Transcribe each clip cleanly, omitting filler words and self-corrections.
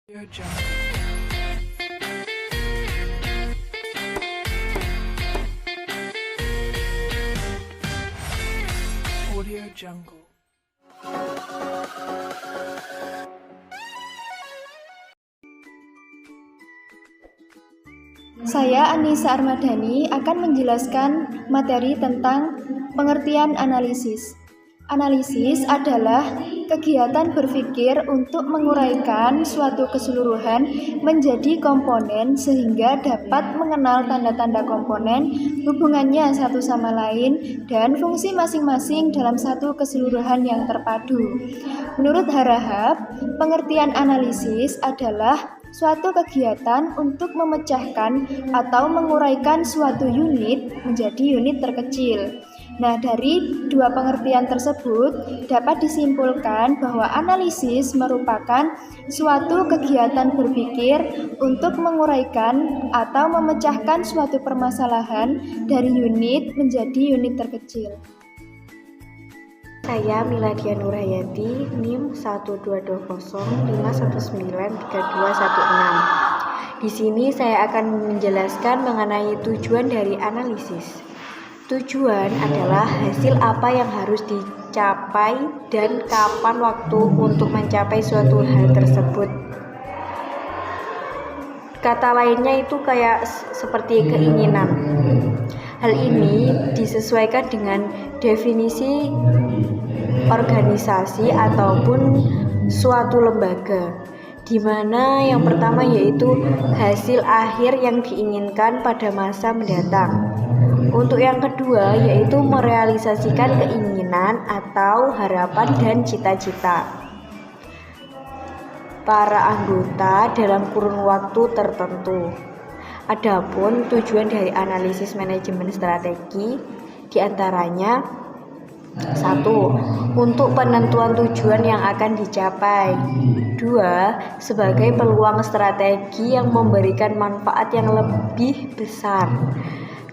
Audio Jungle. Audio Jungle. Saya Anissa Armadani akan menjelaskan materi tentang pengertian analisis. Analisis adalah kegiatan berpikir untuk menguraikan suatu keseluruhan menjadi komponen sehingga dapat mengenal tanda-tanda komponen, hubungannya satu sama lain, dan fungsi masing-masing dalam satu keseluruhan yang terpadu. Menurut Harahap, pengertian analisis adalah suatu kegiatan untuk memecahkan atau menguraikan suatu unit menjadi unit terkecil. Nah, dari dua pengertian tersebut dapat disimpulkan bahwa analisis merupakan suatu kegiatan berpikir untuk menguraikan atau memecahkan suatu permasalahan dari unit menjadi unit terkecil. Saya Miladia Nurhayati, NIM 12205193216. Di sini saya akan menjelaskan mengenai tujuan dari analisis. Tujuan adalah hasil apa yang harus dicapai dan kapan waktu untuk mencapai suatu hal tersebut. Kata lainnya itu kayak seperti keinginan. Hal ini disesuaikan dengan definisi organisasi ataupun suatu lembaga, di mana yang pertama yaitu hasil akhir yang diinginkan pada masa mendatang. Untuk yang kedua yaitu merealisasikan keinginan atau harapan dan cita-cita para anggota dalam kurun waktu tertentu. Adapun tujuan dari analisis manajemen strategi diantaranya: 1. Untuk penentuan tujuan yang akan dicapai. 2. Sebagai peluang strategi yang memberikan manfaat yang lebih besar.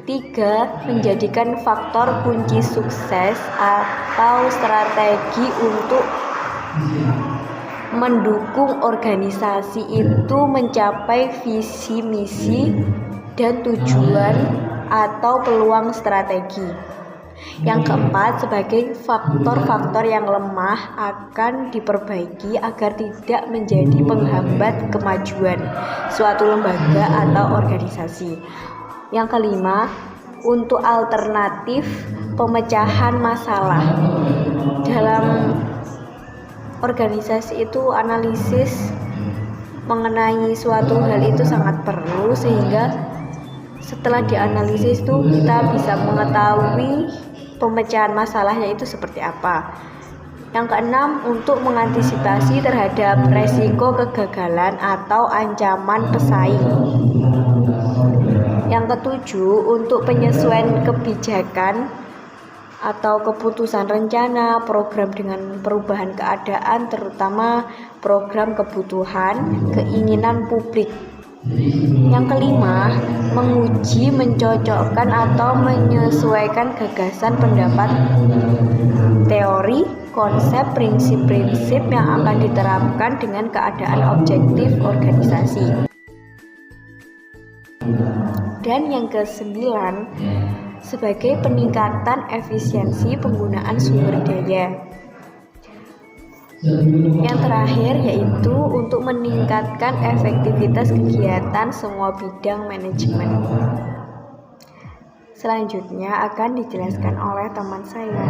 3. Menjadikan faktor kunci sukses atau strategi untuk mendukung organisasi itu mencapai visi misi dan tujuan atau peluang strategi. Yang keempat, sebagai faktor-faktor yang lemah akan diperbaiki agar tidak menjadi penghambat kemajuan suatu lembaga atau organisasi. Yang kelima, untuk alternatif pemecahan masalah. Dalam organisasi itu analisis mengenai suatu hal itu sangat perlu, sehingga setelah dianalisis itu kita bisa mengetahui pemecahan masalahnya itu seperti apa. Yang keenam, untuk mengantisipasi terhadap resiko kegagalan atau ancaman pesaing. Yang ketujuh, untuk penyesuaian kebijakan atau keputusan rencana program dengan perubahan keadaan, terutama program kebutuhan keinginan publik. Yang kelima, menguji, mencocokkan atau menyesuaikan gagasan, pendapat, teori, konsep, prinsip-prinsip yang akan diterapkan dengan keadaan objektif organisasi. Dan yang kesembilan, sebagai peningkatan efisiensi penggunaan sumber daya. Yang terakhir yaitu untuk meningkatkan efektivitas kegiatan semua bidang manajemen. Selanjutnya akan dijelaskan oleh teman saya.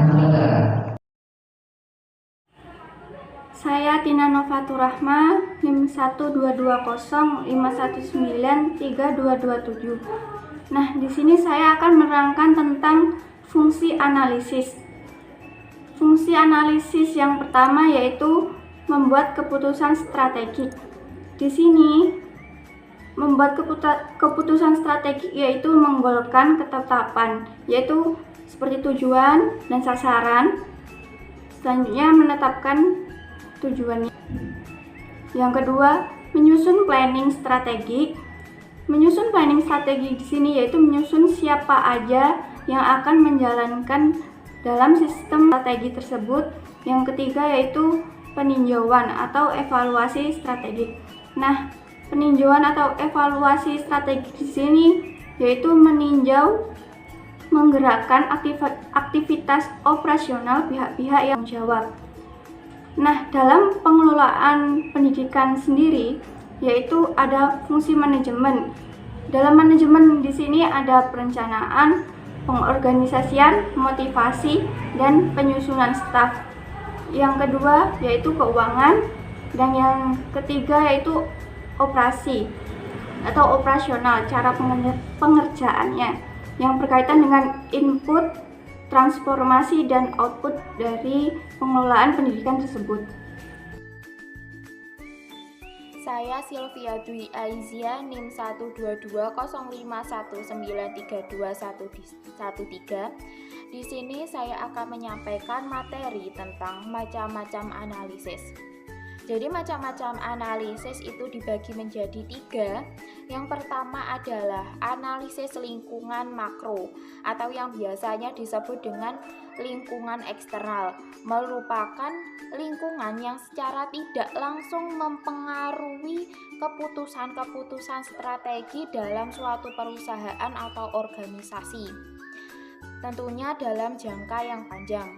Saya Tina Novatur Rahma, NIM 12205193227. Nah, di sini saya akan menerangkan tentang fungsi analisis. Fungsi analisis yang pertama yaitu membuat keputusan strategik. Di sini membuat keputusan strategik yaitu menggolkan ketetapan, yaitu seperti tujuan dan sasaran. Selanjutnya menetapkan tujuannya. Yang kedua, menyusun planning strategik. Menyusun planning strategi di sini yaitu menyusun siapa aja yang akan menjalankan dalam sistem strategi tersebut. Yang ketiga yaitu peninjauan atau evaluasi strategi. Nah, peninjauan atau evaluasi strategi di sini yaitu meninjau menggerakkan aktivitas operasional pihak-pihak yang menjawab. Nah, dalam pengelolaan pendidikan sendiri yaitu ada fungsi manajemen. Dalam manajemen di sini ada perencanaan, pengorganisasian, motivasi, dan penyusunan staf. Yang kedua yaitu keuangan, dan yang ketiga yaitu operasi atau operasional, cara pengerjaannya yang berkaitan dengan input, transformasi, dan output dari pengelolaan pendidikan tersebut. Saya Sylvia Dwi Aizia, NIM 12205193213. Di sini saya akan menyampaikan materi tentang macam-macam analisis. Jadi macam-macam analisis itu dibagi menjadi 3. Yang pertama adalah analisis lingkungan makro atau yang biasanya disebut dengan lingkungan eksternal, merupakan lingkungan yang secara tidak langsung mempengaruhi keputusan-keputusan strategi dalam suatu perusahaan atau organisasi, tentunya dalam jangka yang panjang.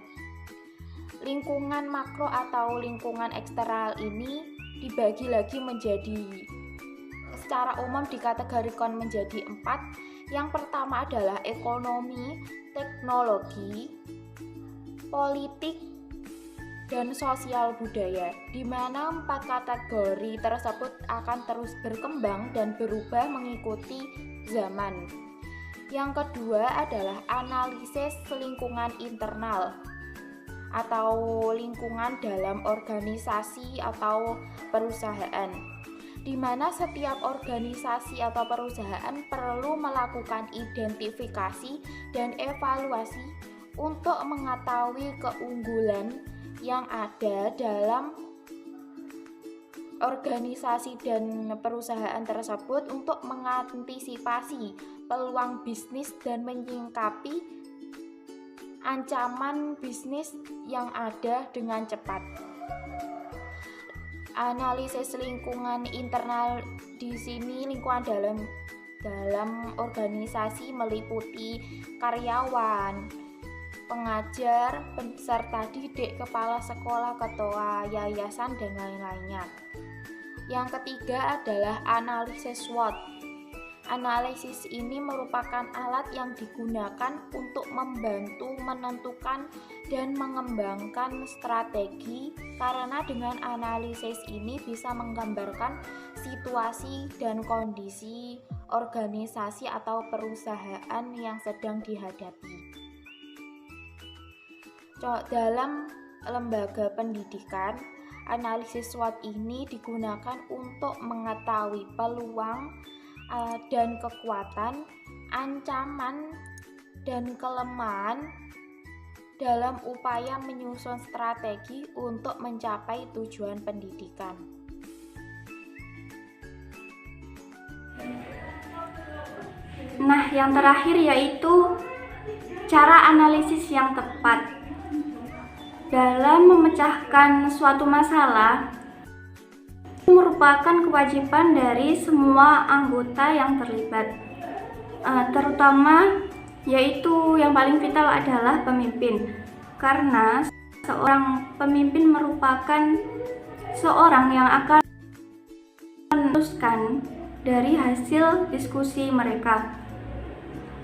Lingkungan makro atau lingkungan eksternal ini dibagi lagi menjadi, secara umum dikategorikan menjadi 4. Yang pertama adalah ekonomi, teknologi, politik, dan sosial budaya, di mana 4 kategori tersebut akan terus berkembang dan berubah mengikuti zaman. Yang kedua adalah analisis lingkungan internal atau lingkungan dalam organisasi atau perusahaan, di mana setiap organisasi atau perusahaan perlu melakukan identifikasi dan evaluasi untuk mengetahui keunggulan yang ada dalam organisasi dan perusahaan tersebut untuk mengantisipasi peluang bisnis dan menyingkapi ancaman bisnis yang ada dengan cepat. Analisis lingkungan internal di sini, lingkungan dalam organisasi meliputi karyawan, pengajar, peserta didik, kepala sekolah, ketua yayasan, dan lain-lainnya. Yang ketiga adalah analisis SWOT. Analisis ini merupakan alat yang digunakan untuk membantu menentukan dan mengembangkan strategi, karena dengan analisis ini bisa menggambarkan situasi dan kondisi organisasi atau perusahaan yang sedang dihadapi. Dalam lembaga pendidikan, analisis SWOT ini digunakan untuk mengetahui peluang dan kekuatan, ancaman, dan kelemahan dalam upaya menyusun strategi untuk mencapai tujuan pendidikan. Nah, yang terakhir yaitu cara analisis yang tepat. Dalam memecahkan suatu masalah merupakan kewajiban dari semua anggota yang terlibat, terutama yaitu yang paling vital adalah pemimpin, karena seorang pemimpin merupakan seorang yang akan meneruskan dari hasil diskusi mereka.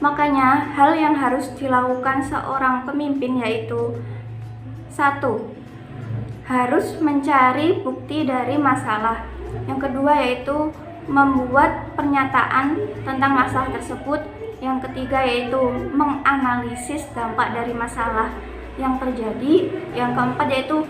Makanya hal yang harus dilakukan seorang pemimpin yaitu 1. Harus mencari bukti dari masalah. Yang kedua yaitu membuat pernyataan tentang masalah tersebut. Yang ketiga yaitu menganalisis dampak dari masalah yang terjadi. Yang keempat yaitu